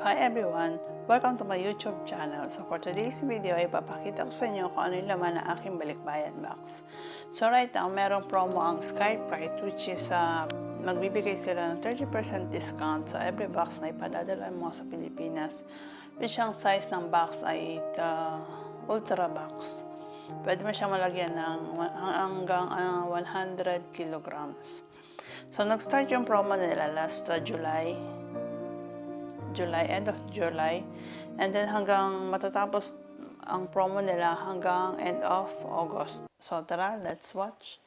Hi everyone! Welcome to my YouTube channel. So for today's video, ipapakita ko sa inyo kung ano yung laman ng aking Balikbayan box. So right now, merong promo ang Skyfreight, which is magbibigay sila ng 30% discount sa every box na ipadadala mo sa Pilipinas. Which ang size ng box ay ultra box. Pwede mo siya malagyan ng hanggang 100 kilograms. So nag-start yung promo nila last end of July, and then hanggang matatapos ang promo nila hanggang end of August. So tara, let's watch.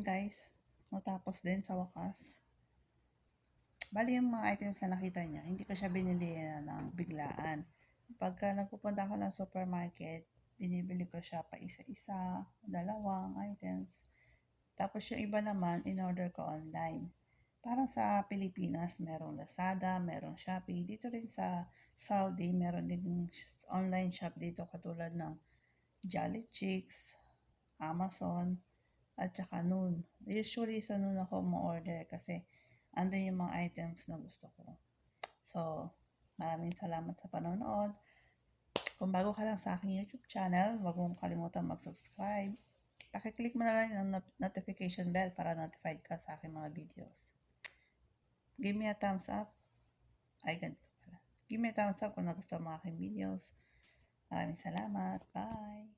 guys, natapos din sa wakas. Bali yung mga items na nakita niya, hindi ko siya binili ng biglaan. Pagka nagpupunta ako ng supermarket, binibili ko siya pa isa-isa, dalawang items. Tapos yung iba naman, in-order ko online. Parang sa Pilipinas, merong Lusader, merong Shopee. Dito rin sa Saudi, meron din online shop dito katulad ng Jolly Chicks, Amazon, at saka Noon. Usually sa Noon ako mo-order kasi andun yung mga items na gusto ko. So, maraming salamat sa panonood. Kung bago ka lang sa aking YouTube channel, huwag mong kalimutan mag-subscribe. Pakiclick mo na lang yung notification bell para notified ka sa aking mga videos. Give me a thumbs up. Ay, ganito pala. Give me a thumbs up kung nagustuhan mo aking videos. Maraming salamat. Bye!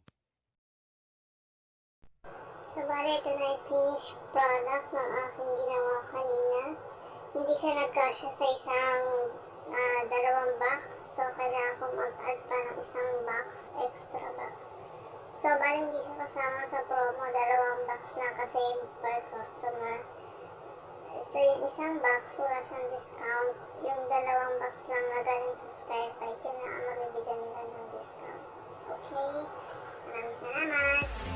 So, bali, ito na yung finished product ng aking ginawa kanina. Hindi siya nagkasya sa isang dalawang box. So, kailangan ko mag-add pa ng isang box, extra box. So, bali, hindi siya kasama sa promo. Dalawang box lang kasi per customer. So, yung isang box, wala siyang discount. Yung dalawang box lang na galing sa Skyfreight, yun lang ang mabibigyan nila ng discount. Okay? Maraming salamat!